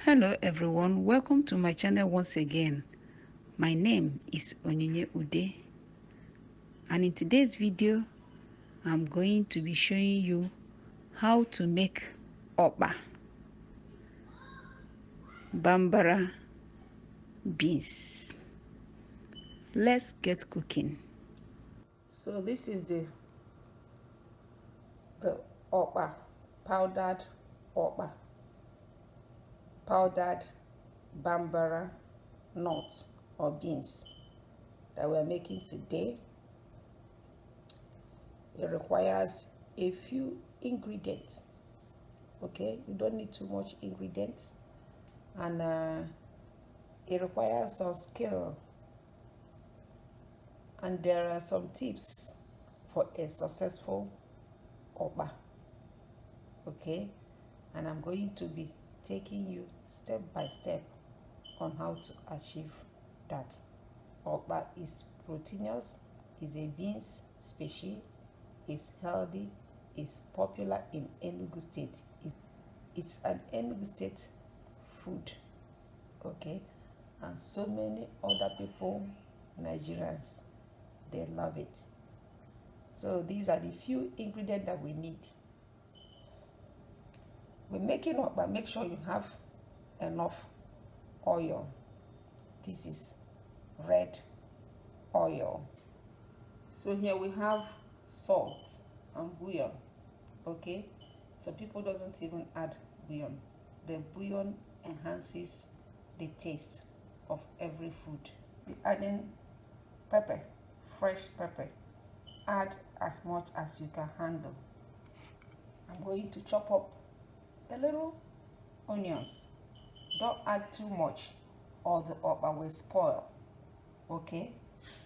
Hello everyone, welcome to my channel once again. My name is Onyinye Ude, and in today's video I'm going to be showing you how to make Okpa Bambara beans. Let's get cooking. So this is the Okpa, powdered Okpa, powdered Bambara nuts or beans that we're making today. It requires a few ingredients. Okay, you don't need too much ingredients, and it requires some skill, and there are some tips for a successful Okpa. Okay, and I'm going to be taking you step by step on how to achieve that. Okpa is proteinous, is a beans species, is healthy, is popular in Enugu State. It's an Enugu State food, okay? And so many other people, Nigerians, they love it. So these are the few ingredients that we need. We're making Okpa, make sure you have enough oil. This is red oil. So here we have salt and bouillon. Okay, some people doesn't even add bouillon. The bouillon enhances the taste of every food. Be adding pepper, fresh pepper. Add as much as you can handle. I'm going to chop up a little onions. Don't add too much or the Okpa will spoil. Okay,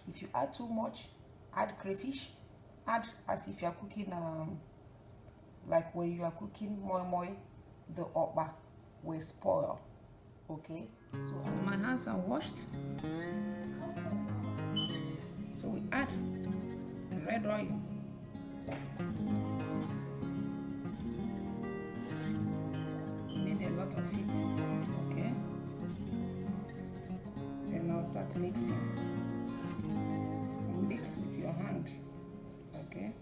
if you add too much, add crayfish. Add as if you are cooking like when you are cooking moi-moi, the Okpa will spoil. Okay, so my hands are washed. So we add red oil. You need a lot of it. Okay, then I'll start mixing. Mix with your hand. Okay,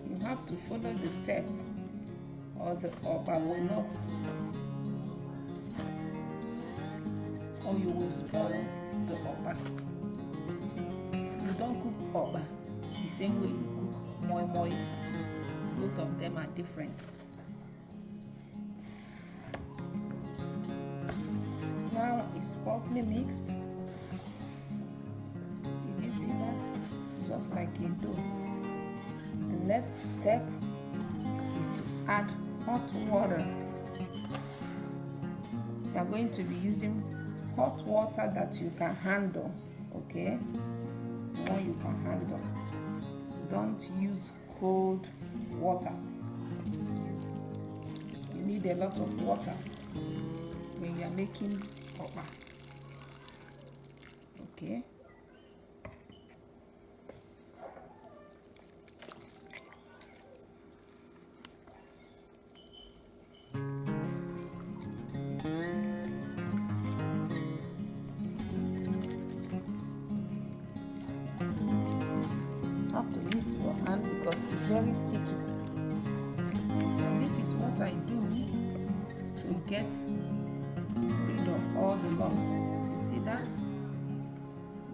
you have to follow the step or the Okpa will not, or you will spoil the Okpa. You don't cook Okpa the same way you cook moi-moi. Both of them are different. Now it's properly mixed. Did you see that? Just like a dough. The next step is to add hot water. You are going to be using hot water that you can handle. Okay, the one you can handle. Don't use cold water. You need a lot of water when you are making Okpa. Okay. You have to use your hand because it's very sticky. So this is what I do to get rid of all the lumps. You see that?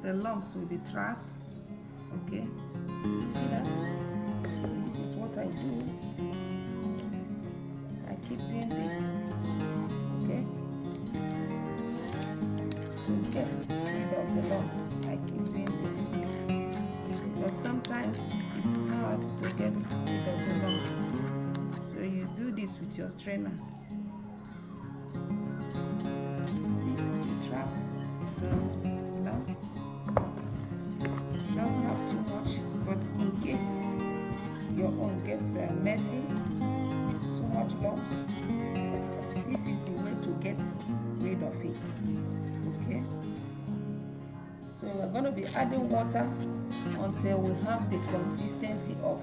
The lumps will be trapped. Okay, you see that? So this is what I do. I keep doing this, okay, to get rid of the lumps. I keep doing this because sometimes it's hard to get rid of the lumps. So you do this with your strainer. See, to trap the lumps. It doesn't have too much, but in case your own gets messy, too much lumps, this is the way to get rid of it. Okay, so we're going to be adding water until we have the consistency of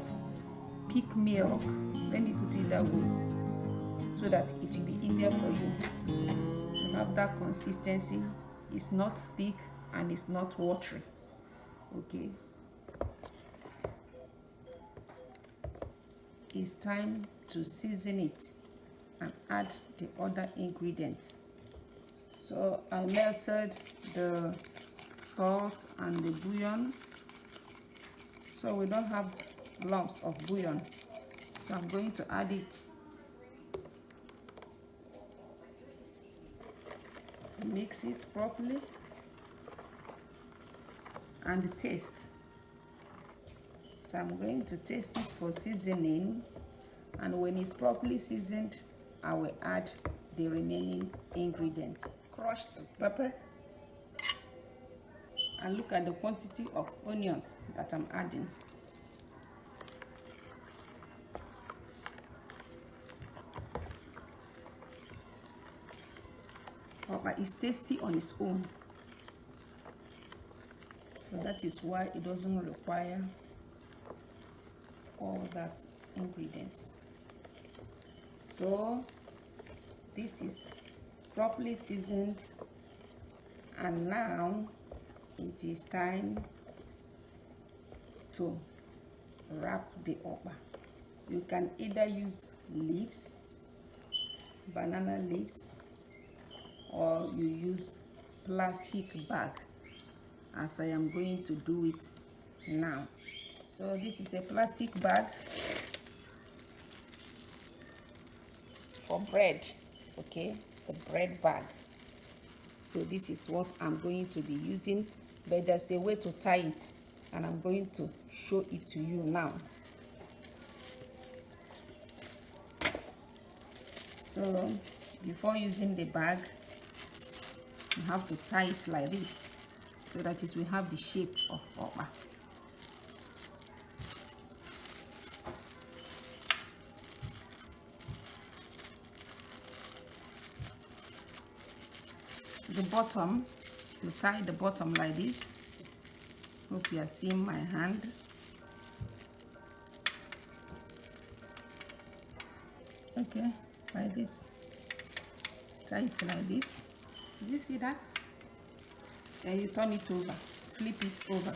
pig milk. Let me put put it that way so that it will be easier for you. You have that consistency. It's not thick and it's not watery. Okay, it's time to season it and add the other ingredients. So I melted the salt and the bouillon, so we don't have lumps of bouillon. So I'm going to add it. Mix it properly and taste. So I'm going to taste it for seasoning, and when it's properly seasoned, I will add the remaining ingredients. Crushed pepper, and look at the quantity of onions that I'm adding. Okpa is tasty on its own, so that is why it doesn't require all that ingredients. So this is properly seasoned, and now it is time to wrap the okpa. You can either use leaves, banana leaves, or you use plastic bag, as I am going to do it now. So this is a plastic bag for bread, okay, the bread bag. So this is what I'm going to be using, but there's a way to tie it, and I'm going to show it to you now. So before using the bag, you have to tie it like this so that it will have the shape of okpa. The bottom, you tie the bottom like this. Hope you are seeing my hand. Okay, like this. Tie it like this. Did you see that? Then you turn it over, flip it over.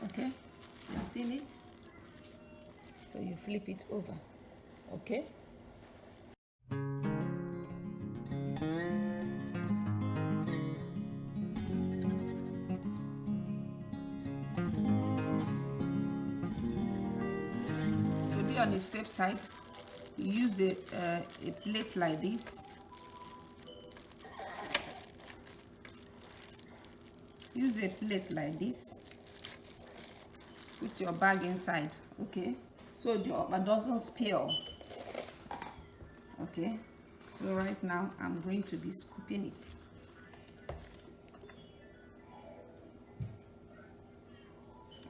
Okay, you seen it? So you flip it over, okay? To be on the safe side, you use a plate like this. Use a plate like this. Put your bag inside, okay? So the okpa doesn't spill. Okay, so right now I'm going to be scooping it.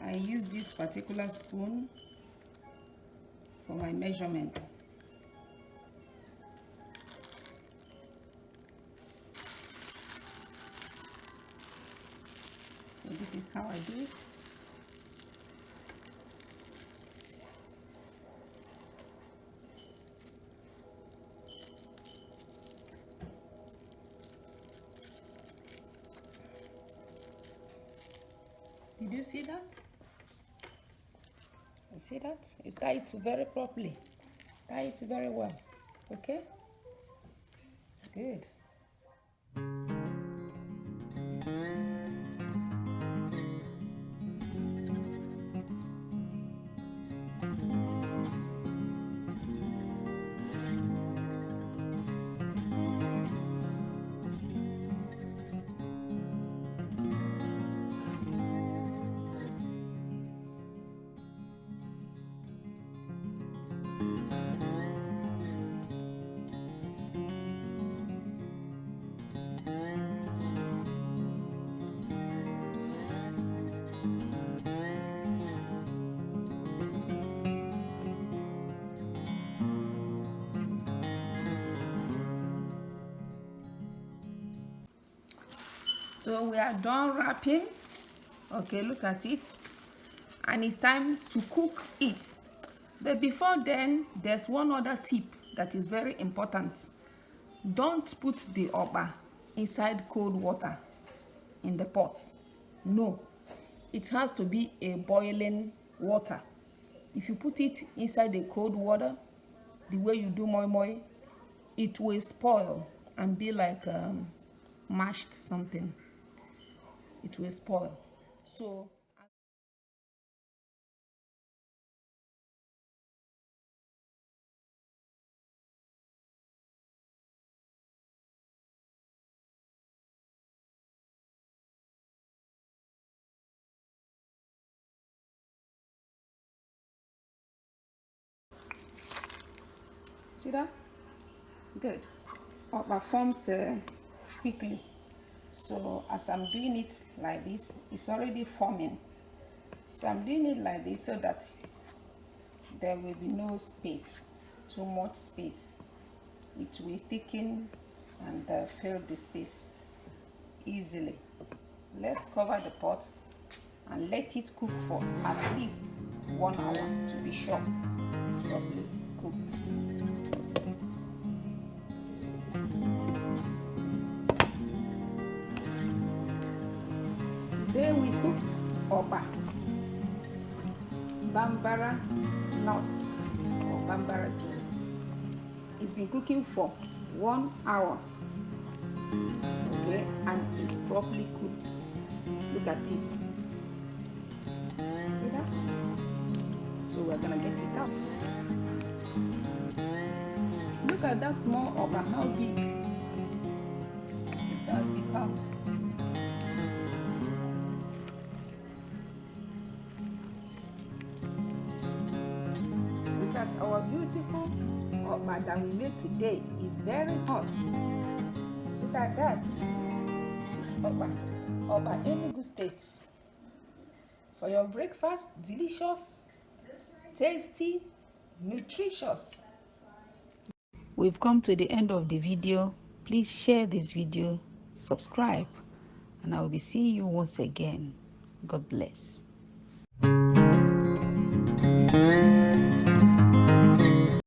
I use this particular spoon for my measurements. So this is how I do it. Did you see that? You see that? You tie it very properly. Tie it very well. Okay? Good. So we are done wrapping. Okay, look at it. and it's time to cook it. But before then, there's one other tip that is very important. Don't put the okpa inside cold water in the pot. No, it has to be a boiling water. If you put it inside the cold water, the way you do moi-moi, it will spoil and be like mashed something. It will spoil. So see that? Good. Okpa forms quickly. So as I'm doing it like this, it's already forming. So I'm doing it like this so that there will be no space, too much space. It will thicken and fill the space easily. Let's cover the pot and let it cook for at least 1 hour to be sure it's properly cooked. Today we cooked okpa, bambara nuts or bambara peas. It's been cooking for 1 hour, okay, and it's properly cooked. Look at it. See that? So we're gonna get it out. Look at that small okpa, how big it has become. Look at our beautiful okpa that we made today. It's very hot. Look at that. This is okpa Enugu State. For your breakfast, delicious, tasty, nutritious. We've come to the end of the video. Please share this video, subscribe, and I will be seeing you once again. God bless.